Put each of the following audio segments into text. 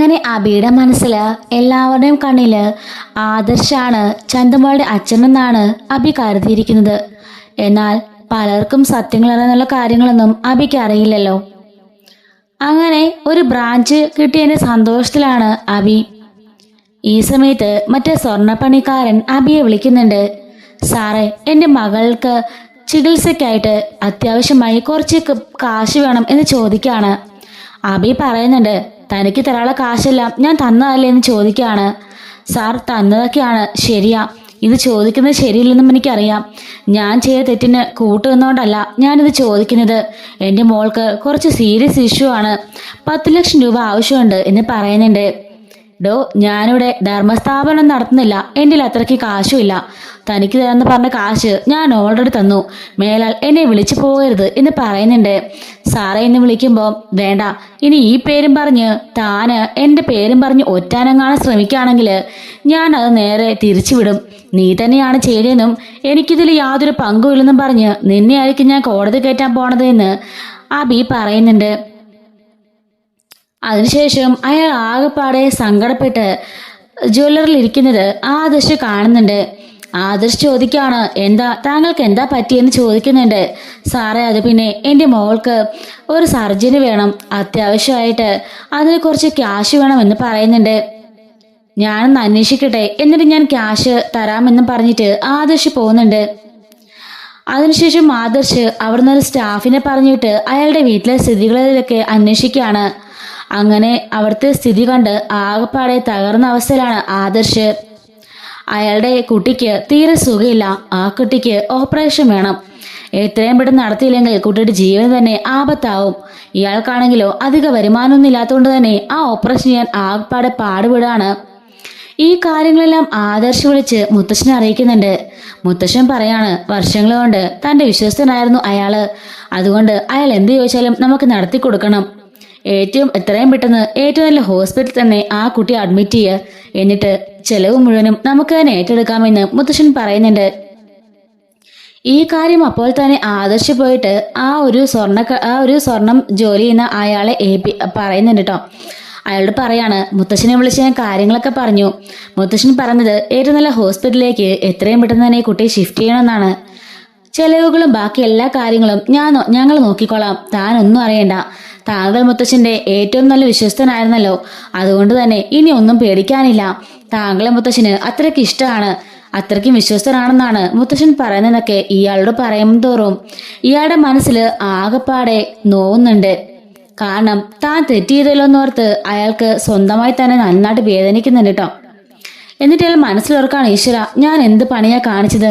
അങ്ങനെ അബിയുടെ മനസ്സിൽ എല്ലാവരുടെയും കണ്ണില് ആദർശാണ് ചന്തുമോളുടെ അച്ഛനെന്നാണ് അബി കരുതിയിരിക്കുന്നത്. എന്നാൽ പലർക്കും സത്യങ്ങൾ അറിയാനുള്ള കാര്യങ്ങളൊന്നും അബിക്ക് അറിയില്ലല്ലോ. അങ്ങനെ ഒരു ബ്രാഞ്ച് കിട്ടിയതിന്റെ സന്തോഷത്തിലാണ് അബി. ഈ സമയത്ത് മറ്റേ സ്വർണ്ണപ്പണിക്കാരൻ അബിയെ വിളിക്കുന്നുണ്ട്. സാറേ, എൻ്റെ മകൾക്ക് ചികിത്സയ്ക്കായിട്ട് അത്യാവശ്യമായി കുറച്ച് കാശ് വേണം എന്ന് ചോദിക്കുകയാണ്. അബി പറയുന്നുണ്ട്, തനിക്ക് തരാനുള്ള കാശെല്ലാം ഞാൻ തന്നതല്ലേ എന്ന് ചോദിക്കുകയാണ്. സാർ, തന്നതൊക്കെയാണ് ശരിയാ, ഇത് ചോദിക്കുന്നത് ശരിയില്ലെന്നും എനിക്കറിയാം. ഞാൻ ചെയ്ത തെറ്റിന് കൂട്ടുനിന്നുകൊണ്ടല്ല ഞാനിത് ചോദിക്കുന്നത്. എൻ്റെ മോൾക്ക് കുറച്ച് സീരിയസ് ഇഷ്യൂ ആണ്, 10 ലക്ഷം രൂപ ആവശ്യമുണ്ട് എന്ന് പറയുന്നുണ്ട്. ഡോ, ഞാനിവിടെ ധർമ്മസ്ഥാപനം നടത്തുന്നില്ല, എൻ്റെ അത്രയ്ക്ക് കാശുമില്ല. തനിക്ക് തരാമെന്ന് പറഞ്ഞ കാശ് ഞാൻ ഓൾറെഡി തന്നു, മേലാൽ എന്നെ വിളിച്ചു പോകരുത് എന്ന് പറയുന്നുണ്ട്. സാറേ എന്ന് വിളിക്കുമ്പോൾ വേണ്ട, ഇനി ഈ പേരും പറഞ്ഞ് താന് എൻ്റെ പേരും പറഞ്ഞ് ഒറ്റാനെങ്ങാനും ശ്രമിക്കുകയാണെങ്കിൽ ഞാൻ അത് നേരെ തിരിച്ചുവിടും. നീ തന്നെയാണ് ചെയ്തതെന്നും എനിക്കിതിൽ യാതൊരു പങ്കുമില്ലെന്നും പറഞ്ഞ് നിന്നെ ആയിരിക്കും ഞാൻ കോടതി കയറ്റാൻ പോണത് എന്ന് അബി പറയുന്നുണ്ട്. അതിനുശേഷം അയാൾ ആകെപ്പാടെ സങ്കടപ്പെട്ട് ജ്വല്ലറിൽ ഇരിക്കുന്നത് ആദർശ് കാണുന്നുണ്ട്. ആദർശ് ചോദിക്കാണ്, താങ്കൾക്ക് എന്താ പറ്റിയെന്ന് ചോദിക്കുന്നുണ്ട്. സാറേ, അത് പിന്നെ എൻ്റെ മോൾക്ക് ഒരു സർജറി വേണം, അത്യാവശ്യമായിട്ട് അതിന് കുറച്ച് ക്യാഷ് വേണമെന്ന് പറയുന്നുണ്ട്. ഞാനൊന്ന് അന്വേഷിക്കട്ടെ, എന്നിട്ട് ഞാൻ ക്യാഷ് തരാമെന്നും പറഞ്ഞിട്ട് ആദർശ് പോകുന്നുണ്ട്. അതിനുശേഷം ആദർശ് അവിടുന്ന് ഒരു സ്റ്റാഫിനെ പറഞ്ഞിട്ട് അയാളുടെ വീട്ടിലെ സ്ഥിതികളിലൊക്കെ അന്വേഷിക്കുകയാണ്. അങ്ങനെ അവിടുത്തെ സ്ഥിതി കണ്ട് ആകെപ്പാടെ തകർന്ന അവസ്ഥയിലാണ് ആദർശ്. അയാളുടെ കുട്ടിക്ക് തീരെ സുഖമില്ല, ആ കുട്ടിക്ക് ഓപ്പറേഷൻ വേണം. എത്രയും പെട്ടെന്ന് നടത്തിയില്ലെങ്കിൽ കുട്ടിയുടെ ജീവൻ തന്നെ ആപത്താവും. ഇയാൾക്കാണെങ്കിലോ അധിക വരുമാനമൊന്നും ഇല്ലാത്തതുകൊണ്ട് തന്നെ ആ ഓപ്പറേഷൻ ചെയ്യാൻ ആകെപ്പാടെ പാടുപെടാണ്. ഈ കാര്യങ്ങളെല്ലാം ആദർശ് വിളിച്ച് മുത്തശ്ശനെ അറിയിക്കുന്നുണ്ട്. മുത്തശ്ശൻ പറയാണ്, വർഷങ്ങൾ കൊണ്ട് തൻ്റെ വിശ്വസ്തനായിരുന്നു അയാള്, അതുകൊണ്ട് അയാൾ എന്ത് ചോദിച്ചാലും നമുക്ക് നടത്തി കൊടുക്കണം. എത്രയും പെട്ടെന്ന് ഏറ്റവും നല്ല ഹോസ്പിറ്റലിൽ തന്നെ ആ കുട്ടിയെ അഡ്മിറ്റ് ചെയ്യുക, എന്നിട്ട് ചെലവ് മുഴുവനും നമുക്ക് തന്നെ ഏറ്റെടുക്കാമെന്ന് മുത്തശ്ശൻ പറയുന്നുണ്ട്. ഈ കാര്യം അപ്പോൾ തന്നെ ആദർശ് പോയിട്ട് ആ ഒരു സ്വർണം ജോലി ചെയ്യുന്ന അയാളെ പറയുന്നുണ്ട് കേട്ടോ. അയാളോട് പറയാണ്, മുത്തശ്ശനെ വിളിച്ച് ഞാൻ കാര്യങ്ങളൊക്കെ പറഞ്ഞു. മുത്തശ്ശൻ പറഞ്ഞത് ഏറ്റവും നല്ല ഹോസ്പിറ്റലിലേക്ക് എത്രയും പെട്ടെന്ന് തന്നെ കുട്ടിയെ ഷിഫ്റ്റ് ചെയ്യണമെന്നാണ്. ചെലവുകളും ബാക്കി എല്ലാ കാര്യങ്ങളും ഞങ്ങൾ നോക്കിക്കോളാം, താനൊന്നും അറിയണ്ട. താങ്കൾ മുത്തശ്ശന്റെ ഏറ്റവും നല്ല വിശ്വസ്തനായിരുന്നല്ലോ, അതുകൊണ്ട് തന്നെ ഇനി ഒന്നും പേടിക്കാനില്ല. താങ്കളെ മുത്തശ്ശന് അത്രയ്ക്ക് ഇഷ്ടമാണ്, അത്രയ്ക്കും വിശ്വസ്തനാണെന്നാണ് മുത്തശ്ശൻ പറയുന്നതൊക്കെ ഇയാളോട് പറയും തോറും ഇയാളുടെ മനസ്സിൽ ആകെപ്പാടെ നോവുന്നുണ്ട്. കാരണം താൻ തെറ്റ് ചെയ്തല്ലോ എന്നോർത്ത് അയാൾക്ക് സ്വന്തമായി തന്നെ നന്നായിട്ട് വേദനിക്കുന്നുണ്ട് കേട്ടോ. എന്നിട്ട് അയാൾ മനസ്സിലോർക്കാണ്, ഈശ്വര, ഞാൻ എന്ത് പണിയാ കാണിച്ചത്?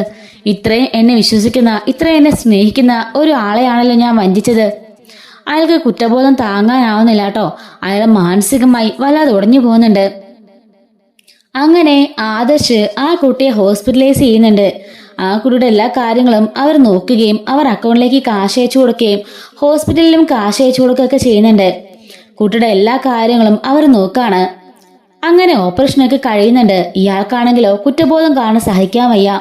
ഇത്രയും എന്നെ വിശ്വസിക്കുന്ന, ഇത്രയും എന്നെ സ്നേഹിക്കുന്ന ഒരു ആളെയാണല്ലോ ഞാൻ വഞ്ചിച്ചത്. അയാൾക്ക് കുറ്റബോധം താങ്ങാനാവുന്നില്ല കേട്ടോ. അയാൾ മാനസികമായി വല്ലാതെ ഉടഞ്ഞു പോകുന്നുണ്ട്. അങ്ങനെ ആദർശ് ആ കുട്ടിയെ ഹോസ്പിറ്റലൈസ് ചെയ്യുന്നുണ്ട്. ആ കുട്ടിയുടെ എല്ലാ കാര്യങ്ങളും അവർ നോക്കുകയും അവർ അക്കൗണ്ടിലേക്ക് കാശ് അയച്ചു കൊടുക്കുകയും ഹോസ്പിറ്റലിലും കാശ് അയച്ചു കൊടുക്കുകയൊക്കെ ചെയ്യുന്നുണ്ട്. കുട്ടിയുടെ എല്ലാ കാര്യങ്ങളും അവർ നോക്കാണ്. അങ്ങനെ ഓപ്പറേഷനൊക്കെ കഴിയുന്നുണ്ട്. ഇയാൾക്കാണെങ്കിലോ കുറ്റബോധം കാണാൻ സഹിക്കാൻ വയ്യ.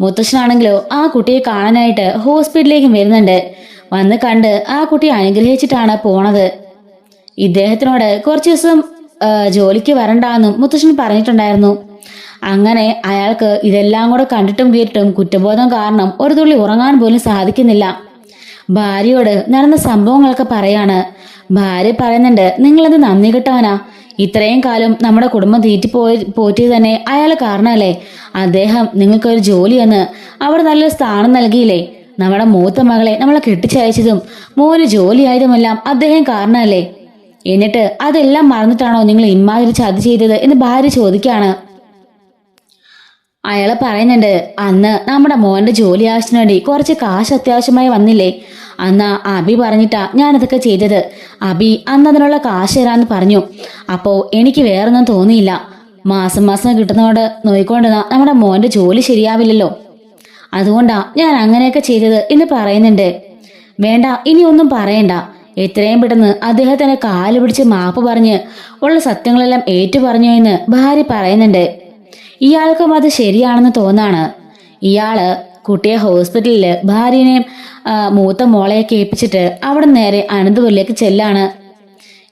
മുത്തശ്ശനാണെങ്കിലോ ആ കുട്ടിയെ കാണാനായിട്ട് ഹോസ്പിറ്റലിലേക്കും വരുന്നുണ്ട്. വന്ന് കണ്ട് ആ കുട്ടിയെ അനുഗ്രഹിച്ചിട്ടാണ് പോണത്. ഇദ്ദേഹത്തിനോട് കുറച്ച് ദിവസം ജോലിക്ക് വരണ്ടെന്നും മുത്തശ്ശൻ പറഞ്ഞിട്ടുണ്ടായിരുന്നു. അങ്ങനെ അയാൾക്ക് ഇതെല്ലാം കൂടെ കണ്ടിട്ടും കേട്ടിട്ടും കുറ്റബോധം കാരണം ഒരു തുള്ളി ഉറങ്ങാൻ പോലും സാധിക്കുന്നില്ല. ഭാര്യയോട് നടന്ന സംഭവങ്ങളൊക്കെ പറയാണ്. ഭാര്യ പറയുന്നുണ്ട്, നിങ്ങളത് നന്ദി കിട്ടവനാ, ഇത്രയും കാലം നമ്മുടെ കുടുംബം പോറ്റിയത് തന്നെ അയാൾ കാരണമല്ലേ. അദ്ദേഹം നിങ്ങൾക്കൊരു ജോലി എന്ന് അവിടെ നല്ലൊരു സ്ഥാനം നൽകിയില്ലേ. നമ്മുടെ മൂത്ത മകളെ നമ്മളെ കെട്ടിച്ചയച്ചതും മോന് ജോലിയായതുമെല്ലാം അദ്ദേഹം കാരണമല്ലേ. എന്നിട്ട് അതെല്ലാം മറന്നിട്ടാണോ നിങ്ങൾ ഇമ്മാതിരി ചതി ചെയ്തത് എന്ന് ഭാര്യ ചോദിക്കാണ്. അയാള് പറയുന്നുണ്ട്, അന്ന് നമ്മുടെ മോന്റെ ജോലി ആവശ്യത്തിന് വേണ്ടി കുറച്ച് കാശ് അത്യാവശ്യമായി വന്നില്ലേ, അന്ന് അബി പറഞ്ഞിട്ടാ ഞാനതൊക്കെ ചെയ്തത്. അബി അന്ന് അതിനുള്ള കാശ് തരാന്ന് പറഞ്ഞു. അപ്പോ എനിക്ക് വേറൊന്നും തോന്നിയില്ല. മാസം മാസം കിട്ടുന്നതോട് നോയിക്കൊണ്ടിരുന്ന നമ്മുടെ മോന്റെ ജോലി ശരിയാവില്ലല്ലോ, അതുകൊണ്ടാ ഞാൻ അങ്ങനെയൊക്കെ ചെയ്തത് എന്ന് പറയുന്നുണ്ട്. വേണ്ട, ഇനി ഒന്നും പറയണ്ട, എത്രയും പെട്ടെന്ന് അദ്ദേഹത്തിന്റെ കാല് പിടിച്ച് മാപ്പ് പറഞ്ഞ് ഉള്ള സത്യങ്ങളെല്ലാം ഏറ്റു പറഞ്ഞു എന്ന് ഭാര്യ പറയുന്നുണ്ട്. ഇയാൾക്കും അത് ശരിയാണെന്ന് തോന്നാണ്. ഇയാള് കുട്ടിയെ ഹോസ്പിറ്റലില് ഭാര്യനെയും മൂത്ത മോളെയൊക്കെ ഏൽപ്പിച്ചിട്ട് അവിടെ നേരെ അനന്തപുരിലേക്ക് ചെല്ലാണ്.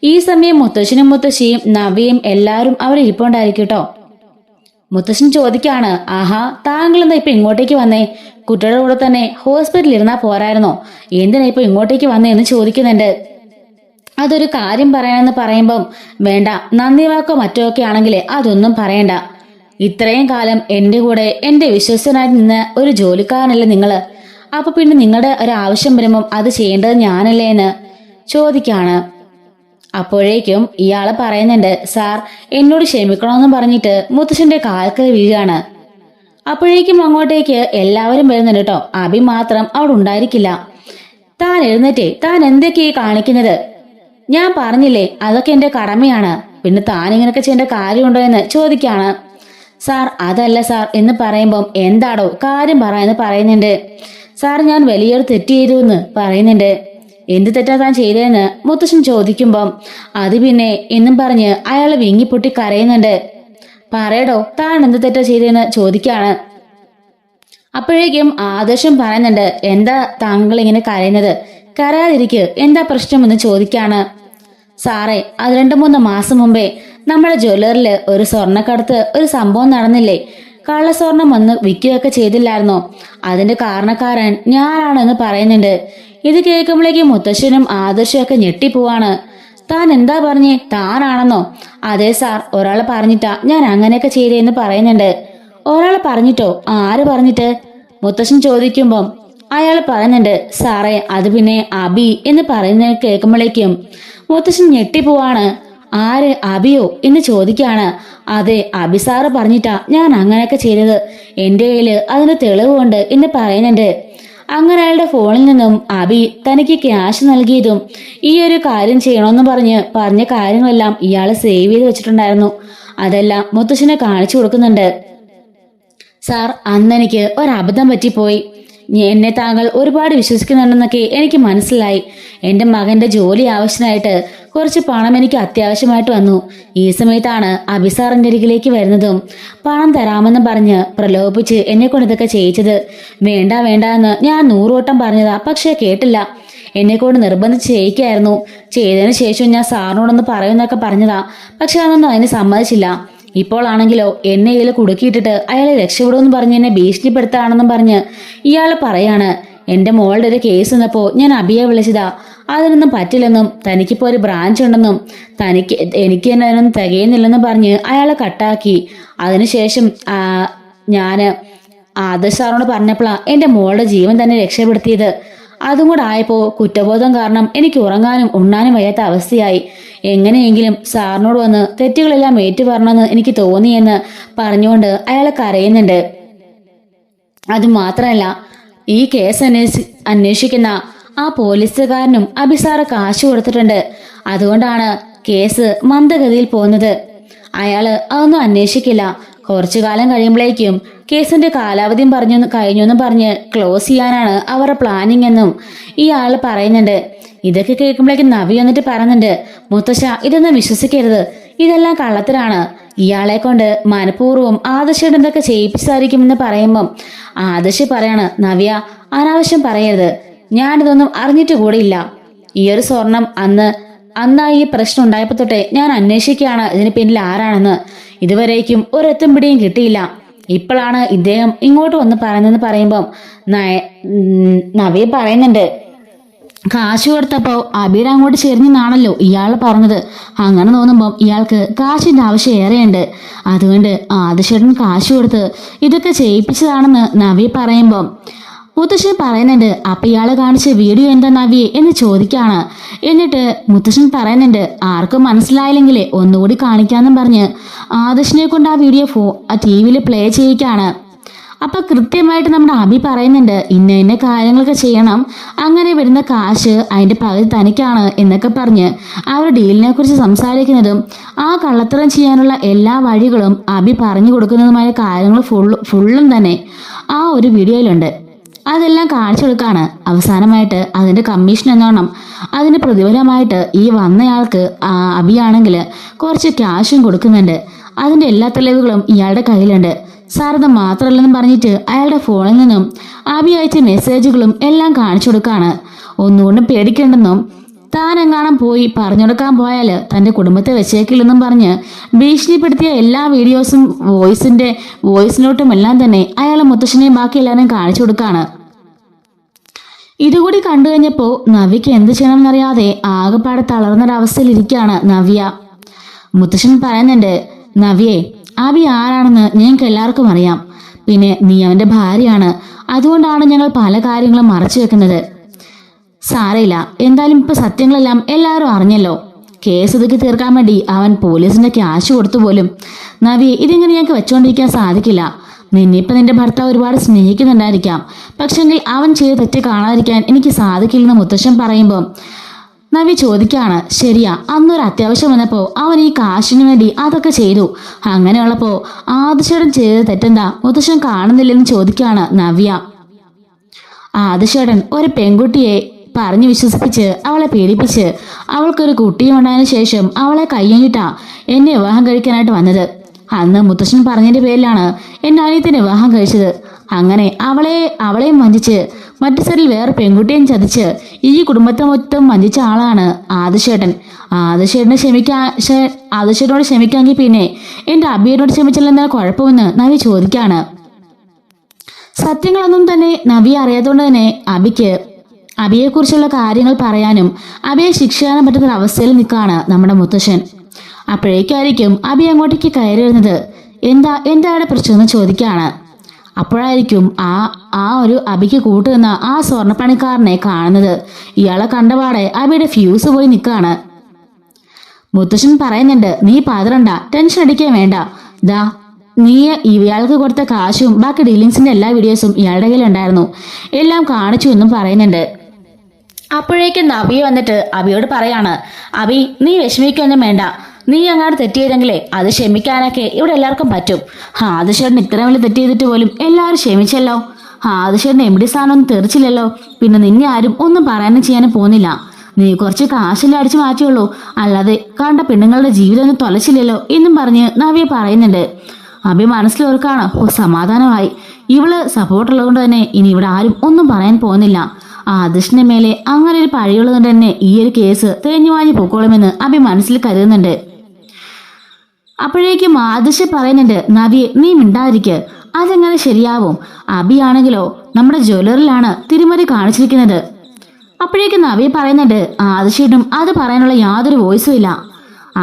ഈ സമയം മുത്തശ്ശനും മുത്തശ്ശിയും നവ്യയും എല്ലാവരും അവിടെ ഇരിപ്പുണ്ടായിരിക്കും കേട്ടോ. മുത്തശ്ശൻ ചോദിക്കാണ്, ആഹാ, താങ്കളെന്താ ഇപ്പൊ ഇങ്ങോട്ടേക്ക് വന്നേ? കുട്ടികളുടെ കൂടെ തന്നെ ഹോസ്പിറ്റലിൽ ഇരുന്നാ പോരായിരുന്നോ? എന്തിനാ ഇപ്പൊ ഇങ്ങോട്ടേക്ക് വന്നേ എന്ന് ചോദിക്കുന്നുണ്ട്. അതൊരു കാര്യം പറയാനെന്ന് പറയുമ്പം, വേണ്ട, നന്ദി വാക്കോ മറ്റോ ഒക്കെ ആണെങ്കിൽ അതൊന്നും പറയണ്ട. ഇത്രയും കാലം എന്റെ കൂടെ എന്റെ വിശ്വസ്തനായി നിന്ന ഒരു ജോലിക്കാരനല്ലേ നിങ്ങള്. അപ്പൊ പിന്നെ നിങ്ങളുടെ ഒരു ആവശ്യം വരുമ്പം അത് ചെയ്യേണ്ടത് ഞാനല്ലേ എന്ന് ചോദിക്കാണ്. അപ്പോഴേക്കും ഇയാള് പറയുന്നുണ്ട്, സാർ എന്നോട് ക്ഷമിക്കണമെന്ന് പറഞ്ഞിട്ട് മുത്തശ്ശന്റെ കാൽക്കൽ വീഴാണ്. അപ്പോഴേക്കും അങ്ങോട്ടേക്ക് എല്ലാവരും വരുന്നുണ്ട് കേട്ടോ. അഭി മാത്രം അവിടെ ഉണ്ടായിരിക്കില്ല. താൻ എഴുന്നേറ്റേ, താൻ എന്തൊക്കെയാ കാണിക്കുന്നത്? ഞാൻ പറഞ്ഞില്ലേ അതൊക്കെ എന്റെ കടമയാണ്, പിന്നെ താൻ ഇങ്ങനെയൊക്കെ ചെയ്യേണ്ട കാര്യമുണ്ടോ എന്ന് ചോദിക്കാണ്. സാർ അതല്ല സാർ എന്ന് പറയുമ്പം, എന്താടോ കാര്യം പറയാന്ന് പറയുന്നുണ്ട്. സാർ ഞാൻ വലിയൊരു തെറ്റ് ചെയ്തു എന്ന് പറയുന്നുണ്ട്. എന്ത് തെറ്റാ താൻ ചെയ്തതെന്ന് മുത്തശ്ശൻ ചോദിക്കുമ്പം, അത് പിന്നെ എന്നും പറഞ്ഞ് അയാൾ വിങ്ങിപ്പൊട്ടി കരയുന്നുണ്ട്. പറയടോ താൻ എന്ത് തെറ്റാ ചെയ്തതെന്ന് ചോദിക്കാണ്. അപ്പോഴേക്കും ആദർശം പറയുന്നുണ്ട്, എന്താ താങ്കൾ ഇങ്ങനെ കരയുന്നത്? കരയാതിരിക്ക്, എന്താ പ്രശ്നമെന്ന് ചോദിക്കാണ്. സാറേ, അത് 2-3 മാസം മുമ്പേ നമ്മുടെ ജ്വല്ലറില് ഒരു സ്വർണ്ണക്കടത്ത് ഒരു സംഭവം നടന്നില്ലേ? കള്ളസ്വർണം വന്ന് വിൽക്കുകയൊക്കെ ചെയ്തില്ലായിരുന്നോ? അതിന്റെ കാരണക്കാരൻ ഞാനാണെന്ന് പറയുന്നുണ്ട്. ഇത് കേൾക്കുമ്പോഴേക്കും മുത്തശ്ശനും ആദർശവും ഒക്കെ ഞെട്ടിപ്പോവാണ്. താൻ എന്താ പറഞ്ഞേ? താനാണെന്നോ? അതെ സാർ, ഒരാളെ പറഞ്ഞിട്ടാ ഞാൻ അങ്ങനെയൊക്കെ ചെയ്തേന്ന് പറയുന്നുണ്ട്. ഒരാളെ പറഞ്ഞിട്ടോ? ആര് പറഞ്ഞിട്ട്? മുത്തശ്ശൻ ചോദിക്കുമ്പം അയാൾ പറയുന്നുണ്ട്, സാറേ അത് പിന്നെ അബി എന്ന് പറയുന്നത് കേൾക്കുമ്പോഴേക്കും മുത്തശ്ശൻ ഞെട്ടിപ്പോവാണ്. ആര്, അബിയോ എന്ന് ചോദിക്കാണ്. അതെ, അബി സാറ് പറഞ്ഞിട്ടാ ഞാൻ അങ്ങനെയൊക്കെ ചെയ്തത്, എന്റെ കയ്യില് അതിന് തെളിവുണ്ട് എന്ന് പറയുന്നുണ്ട്. അങ്ങനെ അയാളുടെ ഫോണിൽ നിന്നും അബി തനിക്ക് ക്യാഷ് നൽകിയതും ഈ ഒരു കാര്യം ചെയ്യണമെന്ന് പറഞ്ഞ കാര്യങ്ങളെല്ലാം ഇയാള് സേവ് ചെയ്ത് വെച്ചിട്ടുണ്ടായിരുന്നു. അതെല്ലാം മുത്തശ്ശനെ കാണിച്ചു കൊടുക്കുന്നുണ്ട്. സാർ, അന്നെനിക്ക് ഒരബദ്ധം പറ്റിപ്പോയി. എന്നെ താങ്കൾ ഒരുപാട് വിശ്വസിക്കുന്നുണ്ടെന്നൊക്കെ എനിക്ക് മനസ്സിലായി. എന്റെ മകന്റെ ജോലി ആവശ്യമായിട്ട് കുറച്ച് പണം എനിക്ക് അത്യാവശ്യമായിട്ട് വന്നു. ഈ സമയത്താണ് അബിസാർ എന്റെ അരികിലേക്ക് വരുന്നതും പണം തരാമെന്ന് പറഞ്ഞ് പ്രലോഭിപ്പിച്ച് എന്നെ കൊണ്ട് ഇതൊക്കെ ചെയ്യിച്ചത്. വേണ്ട വേണ്ട എന്ന് ഞാൻ 100 വട്ടം പറഞ്ഞതാ, പക്ഷെ കേട്ടില്ല. എന്നെ കൊണ്ട് നിർബന്ധിച്ച് ചെയ്യിക്കായിരുന്നു. ചെയ്തതിനു ശേഷം ഞാൻ സാറിനോടൊന്ന് പറയുമെന്നൊക്കെ പറഞ്ഞതാ, പക്ഷെ അതൊന്നും അതിന് സമ്മതിച്ചില്ല. ഇപ്പോൾ ആണെങ്കിലോ എന്നെ ഇതിൽ കുടുക്കിയിട്ടിട്ട് അയാളെ രക്ഷപ്പെടുമെന്ന് പറഞ്ഞ് എന്നെ ഭീഷണിപ്പെടുത്താണെന്നും പറഞ്ഞ് ഇയാൾ പറയാണ്. എന്റെ മോളുടെ ഒരു കേസ് വന്നപ്പോ ഞാൻ അബിയെ വിളിച്ചതാ. അതിനൊന്നും പറ്റില്ലെന്നും തനിക്കിപ്പോ ഒരു ബ്രാഞ്ച് ഉണ്ടെന്നും എനിക്ക് തന്നെ അതിനൊന്നും തികയുന്നില്ലെന്നും പറഞ്ഞ് അയാളെ കട്ടാക്കി. അതിനുശേഷം ഞാന് ആദർശ് സാറിനോട് പറഞ്ഞപ്പോഴാ എന്റെ മോളുടെ ജീവൻ തന്നെ രക്ഷപ്പെടുത്തിയത്. അതും കൂടെ ആയപ്പോ കുറ്റബോധം കാരണം എനിക്ക് ഉറങ്ങാനും ഉണ്ണാനും വയ്യാത്ത അവസ്ഥയായി. എങ്ങനെയെങ്കിലും സാറിനോട് വന്ന് തെറ്റുകളെല്ലാം ഏറ്റുപറയണമെന്ന് എനിക്ക് തോന്നിയെന്ന് പറഞ്ഞുകൊണ്ട് അയാൾ കരയുന്നുണ്ട്. അതുമാത്രമല്ല, ഈ കേസ് അന്വേഷിക്കുന്ന ആ പോലീസുകാരനും അബിസാറ് കാശ് കൊടുത്തിട്ടുണ്ട്. അതുകൊണ്ടാണ് കേസ് മന്ദഗതിയിൽ പോകുന്നത്. അയാള് അതൊന്നും അന്വേഷിക്കില്ല. കുറച്ചു കാലം കഴിയുമ്പോഴേക്കും കേസിന്റെ കാലാവധി കഴിഞ്ഞെന്നും പറഞ്ഞ് ക്ലോസ് ചെയ്യാനാണ് അവരുടെ പ്ലാനിങ് എന്നും ഇയാൾ പറയുന്നുണ്ട്. ഇതൊക്കെ കേൾക്കുമ്പോഴേക്കും നവി വന്നിട്ട് പറയുന്നുണ്ട്, മുത്തശ്ശ ഇതൊന്നും വിശ്വസിക്കരുത്, ഇതെല്ലാം കള്ളത്തരാണ്. ഇയാളെ കൊണ്ട് മനഃപൂർവ്വം ആദർശയുടെ എന്തൊക്കെ ചെയ്യിപ്പിച്ചായിരിക്കുമെന്ന് പറയുമ്പം ആദർശ് പറയാണ്, നവ്യ അനാവശ്യം പറയരുത്, ഞാനിതൊന്നും അറിഞ്ഞിട്ട് കൂടിയില്ല. ഈ ഒരു സ്വർണം അന്ന് ഈ പ്രശ്നം ഉണ്ടായപ്പോ തൊട്ടേ ഞാൻ അന്വേഷിക്കുകയാണ് ഇതിന് പിന്നിൽ ആരാണെന്ന്. ഇതുവരേക്കും ഒരെത്തും പിടിയും കിട്ടിയില്ല. ഇപ്പോഴാണ് ഇദ്ദേഹം ഇങ്ങോട്ട് വന്ന് പറയുന്നതെന്ന് പറയുമ്പം നവ്യ പറയുന്നുണ്ട്, കാശ് കൊടുത്തപ്പോ അബിയുടെ അങ്ങോട്ട് ചെരിഞ്ഞെന്നാണല്ലോ ഇയാൾ പറഞ്ഞത്. അങ്ങനെ തോന്നുമ്പം ഇയാൾക്ക് കാശിന്റെ ആവശ്യം ഏറെയുണ്ട്. അതുകൊണ്ട് ആദിശേട്ടൻ കാശ് കൊടുത്ത് ഇതൊക്കെ ചെയ്യിപ്പിച്ചതാണെന്ന് നവ്യ പറയുമ്പം മുത്തശ്ശൻ പറയുന്നുണ്ട്, അപ്പൊ ഇയാള് കാണിച്ച വീഡിയോ എന്താ നവ്യെ എന്ന് ചോദിക്കാണ്. എന്നിട്ട് മുത്തശ്ശൻ പറയുന്നുണ്ട്, ആർക്കും മനസ്സിലായില്ലെങ്കിലേ ഒന്നുകൂടി കാണിക്കാന്നും പറഞ്ഞ് ആദർശിനെ കൊണ്ട് ആ വീഡിയോ TV പ്ലേ ചെയ്യിക്കാണ്. അപ്പൊ കൃത്യമായിട്ട് നമ്മുടെ അബി പറയുന്നുണ്ട്, ഇന്ന കാര്യങ്ങളൊക്കെ ചെയ്യണം, അങ്ങനെ വരുന്ന കാശ് അതിന്റെ പകുതി തനിക്കാണ് എന്നൊക്കെ പറഞ്ഞ് അവർ ഡീലിനെ കുറിച്ച് സംസാരിക്കുന്നതും ആ കള്ളത്തരം ചെയ്യാനുള്ള എല്ലാ വഴികളും അബി പറഞ്ഞു കൊടുക്കുന്നതുമായ കാര്യങ്ങൾ ഫുള്ളും തന്നെ ആ ഒരു വീഡിയോയിലുണ്ട്. അതെല്ലാം കാണിച്ചു കൊടുക്കാണ്. അവസാനമായിട്ട് അതിന്റെ കമ്മീഷൻ എന്നോണം അതിന് പ്രതിഫലമായിട്ട് ഈ വന്നയാൾക്ക് അബിയാണെങ്കിൽ കുറച്ച് ക്യാഷും കൊടുക്കുന്നുണ്ട്. അതിന്റെ എല്ലാ തെളിവുകളും ഇയാളുടെ കയ്യിലുണ്ട്. സാർ ഇത് മാത്രമല്ലെന്നും പറഞ്ഞിട്ട് അയാളുടെ ഫോണിൽ നിന്നും അബി അയച്ച മെസ്സേജുകളും എല്ലാം കാണിച്ചു കൊടുക്കാണ്. ഒന്നുകൊണ്ടും പേടിക്കേണ്ടെന്നും താനെങ്ങാനും പോയി പറഞ്ഞു കൊടുക്കാൻ പോയാൽ തൻ്റെ കുടുംബത്തെ വെച്ചേക്കില്ലെന്നും പറഞ്ഞ് ഭീഷണിപ്പെടുത്തിയ എല്ലാ വീഡിയോസും വോയിസ് നോട്ടും എല്ലാം തന്നെ അയാളെ മുത്തശ്ശനെയും ബാക്കി എല്ലാവരെയും കാണിച്ചു കൊടുക്കാണ്. ഇതുകൂടി കണ്ടു കഴിഞ്ഞപ്പോൾ നവ്യക്ക് എന്ത് ചെയ്യണമെന്നറിയാതെ ആകെപ്പാടെ തളർന്നൊരവസ്ഥയിലിരിക്കുകയാണ് നവ്യ. മുത്തശ്ശൻ പറയുന്നുണ്ട്, നവ്യേ, അബി ആരാണെന്ന് ഞങ്ങൾക്ക് എല്ലാവർക്കും അറിയാം. പിന്നെ നീ അവന്റെ ഭാര്യയാണ്. അതുകൊണ്ടാണ് ഞങ്ങൾ പല കാര്യങ്ങളും മറച്ചു വെക്കുന്നത്. സാരയില്ല, എന്തായാലും ഇപ്പൊ സത്യങ്ങളെല്ലാം എല്ലാവരും അറിഞ്ഞല്ലോ. കേസ് ഒതുക്കി തീർക്കാൻ വേണ്ടി അവൻ പോലീസിന്റെ ക്യാഷ് കൊടുത്തു പോലും. നവ്യ, ഇതിങ്ങനെ ഞങ്ങൾക്ക് വെച്ചുകൊണ്ടിരിക്കാൻ സാധിക്കില്ല. നിന്നിപ്പം നിന്റെ ഭർത്താവ് ഒരുപാട് സ്നേഹിക്കുന്നുണ്ടായിരിക്കാം, പക്ഷെങ്കിൽ അവൻ ചെയ്ത് തെറ്റ് കാണാതിരിക്കാൻ എനിക്ക് സാധിക്കില്ലെന്ന് മുത്തശ്ശൻ പറയുമ്പോൾ നവ്യ ചോദിക്കാണ്, ശരിയാ, അന്നൊരു അത്യാവശ്യം വന്നപ്പോൾ അവൻ ഈ കാശിനു വേണ്ടി അതൊക്കെ ചെയ്തു. അങ്ങനെയുള്ളപ്പോൾ ആദിശേടൻ ചെയ്ത തെറ്റെന്താ മുത്തശ്ശൻ കാണുന്നില്ലെന്ന് ചോദിക്കാണ് നവ്യ. ആദിശേടൻ ഒരു പെൺകുട്ടിയെ പറഞ്ഞു വിശ്വസിപ്പിച്ച് അവളെ പീഡിപ്പിച്ച് അവൾക്കൊരു കുട്ടിയും ഉണ്ടായതിനു ശേഷം അവളെ കയ്യങ്ങിട്ടാ എന്നെ വിവാഹം കഴിക്കാനായിട്ട് വന്നത്. അന്ന് മുത്തശ്ശൻ പറഞ്ഞതിന്റെ പേരിലാണ് എന്നെ അനിയത്തിനെ വിവാഹം കഴിച്ചത്. അങ്ങനെ അവളെയും വഞ്ചിച്ച് മറ്റു സൈഡിൽ വേറെ പെൺകുട്ടിയെയും ചതിച്ച് ഈ കുടുംബത്തെ മൊത്തം വഞ്ചിച്ച ആളാണ് ആദിശേട്ടൻ. ആദിശേട്ടനോട് ക്ഷമിക്കാമെങ്കിൽ പിന്നെ എന്റെ അബിയോട് ക്ഷമിച്ചില്ലെന്ന കുഴപ്പമെന്ന് നവി ചോദിക്കാണ്. സത്യങ്ങളൊന്നും തന്നെ നവി അറിയാത്തതുകൊണ്ട് തന്നെ അബിയെക്കുറിച്ചുള്ള കാര്യങ്ങൾ പറയാനും അബിയെ ശിക്ഷിക്കാനും പറ്റുന്ന അവസ്ഥയിൽ നിൽക്കുകയാണ് നമ്മുടെ മുത്തശ്ശൻ. അപ്പോഴേക്കായിരിക്കും അബി അങ്ങോട്ടേക്ക് കയറി വരുന്നത്. എന്താണ് പ്രശ്നം ചോദിക്കാണ്. അപ്പോഴായിരിക്കും ആ ഒരു അബിക്ക് കൂട്ടുനിന്ന ആ സ്വർണ്ണപ്പണിക്കാരനെ കാണുന്നത്. ഇയാളെ കണ്ടപാടെ അബിയുടെ ഫ്യൂസ് പോയി നിൽക്കാണ്. മുത്തശ്ശൻ പറയുന്നുണ്ട്, നീ പതറണ്ട, ടെൻഷൻ അടിക്കാൻ വേണ്ട. ദാ നീ ഇയാൾക്ക് കൊടുത്ത കാശും ബാക്കി ഡീലിങ്സിന്റെ എല്ലാ വീഡിയോസും ഇയാളുടെ കയ്യിലുണ്ടായിരുന്നു, എല്ലാം കാണിച്ചു എന്നും പറയുന്നുണ്ട്. അപ്പോഴേക്കും നവ്യ വന്നിട്ട് അബിയോട് പറയാണ്, അബി നീ വിഷമിക്കൊന്നും വേണ്ട. നീ അങ്ങാട് തെറ്റ് ചെയ്തെങ്കിലേ അത് ക്ഷമിക്കാനൊക്കെ ഇവിടെ എല്ലാവർക്കും പറ്റും. ആദിശേട്ടൻ ഇത്രയും വലിയ തെറ്റ് ചെയ്തിട്ട് പോലും എല്ലാവരും ക്ഷമിച്ചല്ലോ. ആദിശേട്ടൻ എം ഡി സ്ഥാനമൊന്നും തെറിച്ചില്ലല്ലോ. പിന്നെ നിന്നെ ആരും ഒന്നും പറയാനും ചെയ്യാനും പോകുന്നില്ല. നീ കുറച്ച് കാശല്ലേ അടിച്ചു മാറ്റിയുള്ളൂ, അല്ലാതെ കണ്ട പെണ്ണുങ്ങളുടെ ജീവിതം ഒന്നും തൊലച്ചില്ലല്ലോ എന്നും പറഞ്ഞ് നവ്യ പറയുന്നുണ്ട്. അബി മനസ്സിലോർക്കാണ്, സമാധാനമായി. ഇവള് സപ്പോർട്ടുള്ളത് തന്നെ ഇനി ഇവിടെ ആരും ഒന്നും പറയാൻ പോകുന്നില്ല. ആദിഷിന്റെ മേലെ അങ്ങനെ ഒരു പഴിയുള്ളത് കൊണ്ട് തന്നെ ഈ ഒരു കേസ് തേഞ്ഞു വാഞ്ഞു പൊക്കോളുമെന്ന് അബി മനസ്സിൽ കരുതുന്നുണ്ട്. അപ്പോഴേക്കും ആദിശ് പറയുന്നുണ്ട്, നവ്യെ നീ മിണ്ടാതിരിക്ക്, അതെങ്ങനെ ശരിയാവും? അബിയാണെങ്കിലോ നമ്മുടെ ജ്വല്ലറിലാണ് തിരിമറി കാണിച്ചിരിക്കുന്നത്. അപ്പോഴേക്കും നവ്യ പറയുന്നുണ്ട്, ആദിശേട്ടനും അത് പറയാനുള്ള യാതൊരു വോയിസും ഇല്ല.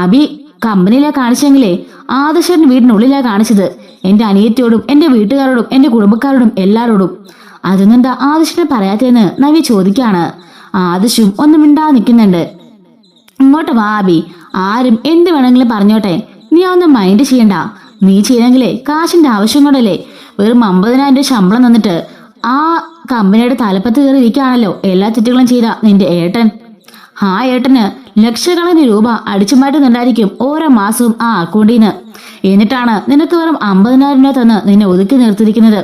അബി കമ്പനിയിലെ കാണിച്ചെങ്കിലേ ആദിശേട്ടൻ വീടിനുള്ളിലാ കാണിച്ചത്. എന്റെ അനിയത്തിയോടും എന്റെ വീട്ടുകാരോടും എന്റെ കുടുംബക്കാരോടും എല്ലാരോടും. അതൊന്നെന്താ ആദിശിനെ പറയാത്തേന്ന് നവ്യ ചോദിക്കാണ്. ആദിശും ഒന്നും മിണ്ടാതെ നിൽക്കുന്നുണ്ട്. ഇങ്ങോട്ട് വാ അബി, ആരും എന്ത് വേണമെങ്കിലും പറഞ്ഞോട്ടെ, നീ ഒന്നും മൈൻഡ് ചെയ്യണ്ട. നീ ചെയ്തെങ്കിലേ കാശിന്റെ ആവശ്യം കൊണ്ടല്ലേ വെറും 50,000 ശമ്പളം തന്നിട്ട് ആ കമ്പനിയുടെ തലപ്പത്ത് കയറി ഇരിക്കുകയാണല്ലോ എല്ലാ തെറ്റുകളും ചെയ്ത നിന്റെ ഏട്ടൻ. ആ ഏട്ടന് ലക്ഷക്കണക്കിന് രൂപ അടിച്ചു മാറ്റുന്നുണ്ടായിരിക്കും ഓരോ മാസവും ആ അക്കൗണ്ടിന്. എന്നിട്ടാണ് നിനക്ക് വെറും 50,000 രൂപ തന്ന് നിന്നെ ഒതുക്കി നിർത്തിയിരിക്കുന്നത്.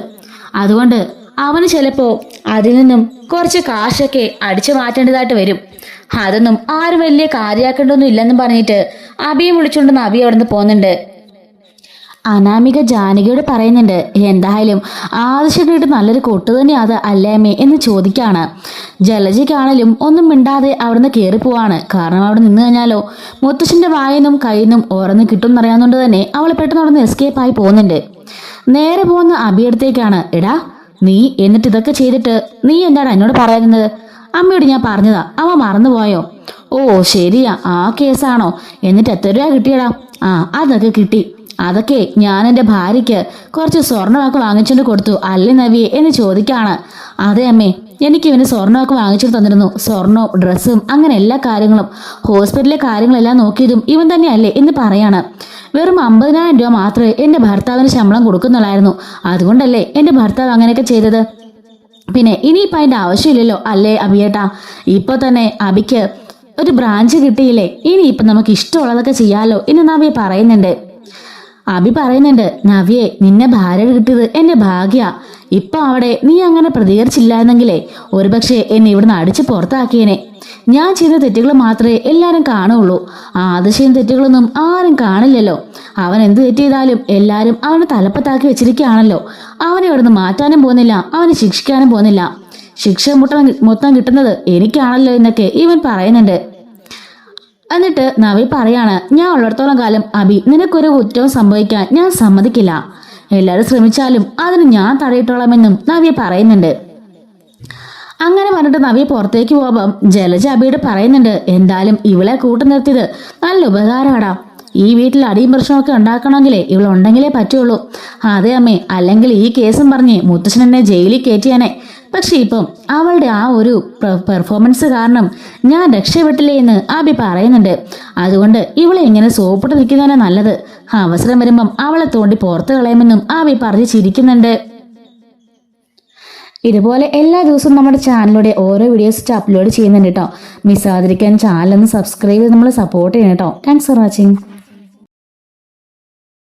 അതുകൊണ്ട് അവന് ചിലപ്പോ അതിൽ നിന്നും കുറച്ച് കാശൊക്കെ അടിച്ചു മാറ്റേണ്ടതായിട്ട് വരും. അതൊന്നും ആരും വലിയ കാര്യമാക്കേണ്ടൊന്നും ഇല്ലെന്നും പറഞ്ഞിട്ട് അബിയെ വിളിച്ചുകൊണ്ട് നബി അവിടെ നിന്ന് പോകുന്നുണ്ട്. അനാമിക ജാനകിയോട് പറയുന്നുണ്ട്, എന്തായാലും ആദിശേട്ടനായിട്ട് നല്ലൊരു കൊട്ടു തന്നെ അത് അല്ലേമ്മേ എന്ന് ചോദിക്കാണ്. ജലജയ്ക്കാണേലും ഒന്നും മിണ്ടാതെ അവിടുന്ന് കയറിപ്പോവാണ്. കാരണം അവിടെ നിന്ന് കഴിഞ്ഞാലോ മുത്തശ്ശന്റെ വായനും കയ്യിന്നും ഓരോന്ന് കിട്ടും എന്നറിയാവുന്നതുകൊണ്ട് തന്നെ അവൾ പെട്ടെന്ന് അവിടെ നിന്ന് എസ്കേപ്പ് ആയി പോകുന്നുണ്ട്. നേരെ പോകുന്ന അബിയടുത്തേക്കാണ്. എടാ നീ എന്നിട്ട് ഇതൊക്കെ ചെയ്തിട്ട് നീ എന്താണ് എന്നോട് പറയുന്നത്? അമ്മയോട് ഞാൻ പറഞ്ഞതാ, അവ മറന്നുപോയോ? ഓ ശരിയാ, ആ കേസാണോ? എന്നിട്ട് എത്ര രൂപ കിട്ടിയടാ? അതൊക്കെ കിട്ടി. അതൊക്കെ ഞാൻ എൻ്റെ ഭാര്യയ്ക്ക് കുറച്ച് സ്വർണ്ണമൊക്കെ വാങ്ങിച്ചുകൊണ്ട് കൊടുത്തു അല്ലേ നവിയെ എന്ന് ചോദിക്കാണ്. അതെ അമ്മേ, എനിക്ക് ഇവന് സ്വർണ്ണമൊക്കെ വാങ്ങിച്ചിട്ട് തന്നിരുന്നു. സ്വർണവും ഡ്രസ്സും അങ്ങനെ എല്ലാ കാര്യങ്ങളും ഹോസ്പിറ്റലിലെ കാര്യങ്ങളെല്ലാം നോക്കിയതും ഇവൻ തന്നെയല്ലേ എന്ന് പറയാണ്. വെറും 50,000 രൂപ മാത്രമേ എൻ്റെ ഭർത്താവിന് ശമ്പളം കൊടുക്കുന്നുള്ളായിരുന്നു. അതുകൊണ്ടല്ലേ എൻ്റെ ഭർത്താവ് അങ്ങനെയൊക്കെ ചെയ്തത്. പിന്നെ ഇനിയിപ്പോൾ അതിൻ്റെ ആവശ്യമില്ലല്ലോ അല്ലേ അബിയേട്ടാ? ഇപ്പോൾ തന്നെ അബിക്ക് ഒരു ബ്രാഞ്ച് കിട്ടിയില്ലേ, ഇനിയിപ്പം നമുക്ക് ഇഷ്ടമുള്ളതൊക്കെ ചെയ്യാമല്ലോ എന്ന് നവ്യ പറയുന്നുണ്ട്. അബി പറയുന്നുണ്ട്, നവ്യെ നിന്നെ ഭാര്യ കിട്ടിയത് എന്റെ ഭാഗ്യ. ഇപ്പൊ അവിടെ നീ അങ്ങനെ പ്രതികരിച്ചില്ലായിരുന്നെങ്കിലേ ഒരുപക്ഷെ എന്നെ ഇവിടുന്ന് അടിച്ച് പുറത്താക്കിയേനെ. ഞാൻ ചെയ്ത തെറ്റുകൾ മാത്രമേ എല്ലാരും കാണുള്ളൂ. ആദിശയും തെറ്റുകളൊന്നും ആരും കാണില്ലല്ലോ. അവൻ എന്ത് തെറ്റ് ചെയ്താലും എല്ലാരും അവനെ തലപ്പത്താക്കി വെച്ചിരിക്കുകയാണല്ലോ. അവനെ ഇവിടുന്ന് മാറ്റാനും പോകുന്നില്ല, അവനെ ശിക്ഷിക്കാനും പോകുന്നില്ല. ശിക്ഷ മൊത്തം കിട്ടുന്നത് എനിക്കാണല്ലോ എന്നൊക്കെ ഇവൻ പറയുന്നുണ്ട്. എന്നിട്ട് നവി പറയാണ്, ഞാൻ ഉള്ളിടത്തോളം കാലം അബി നിനക്കൊരു കുറ്റവും സംഭവിക്കാൻ ഞാൻ സമ്മതിക്കില്ല. എല്ലാവരും ശ്രമിച്ചാലും അതിന് ഞാൻ തടയിട്ടോളാമെന്നും നവ്യ പറയുന്നുണ്ട്. അങ്ങനെ പറഞ്ഞിട്ട് നവ്യ പുറത്തേക്ക് പോകുമ്പം ജലജ അബിയോട് പറയുന്നുണ്ട്, എന്തായാലും ഇവളെ കൂട്ടു നിർത്തിയത് നല്ല ഉപകാരമാടാ. ഈ വീട്ടിൽ അടിയും പ്രശ്നമൊക്കെ ഉണ്ടാക്കണമെങ്കിലേ ഇവളുണ്ടെങ്കിലേ പറ്റുള്ളൂ. അതെ അമ്മേ, അല്ലെങ്കിൽ ഈ കേസും പറഞ്ഞ് മുത്തശ്ശൻ എന്നെ ജയിലിൽ കയറ്റിയാനെ. പക്ഷെ ഇപ്പം അവളുടെ ആ ഒരു പെർഫോമൻസ് കാരണം ഞാൻ രക്ഷപ്പെട്ടില്ലേ എന്ന് അബി പറയുന്നുണ്ട്. അതുകൊണ്ട് ഇവളെ ഇങ്ങനെ സോപ്പിട്ട് നിൽക്കുന്നതാണ് നല്ലത്. അവസരം വരുമ്പം അവളെ തോണ്ടി പുറത്ത് കളയുമെന്നും അബി പറഞ്ഞ് ചിരിക്കുന്നുണ്ട്. ഇതുപോലെ എല്ലാ ദിവസവും നമ്മുടെ ചാനലിലൂടെ ഓരോ വീഡിയോസ് അപ്ലോഡ് ചെയ്യുന്നുണ്ട് കേട്ടോ. മിസ്സാതിരിക്കാൻ ചാനലൊന്ന് സബ്സ്ക്രൈബ് ചെയ്ത് നമ്മൾ സപ്പോർട്ട് ചെയ്യണം കേട്ടോ. Thanks for watching.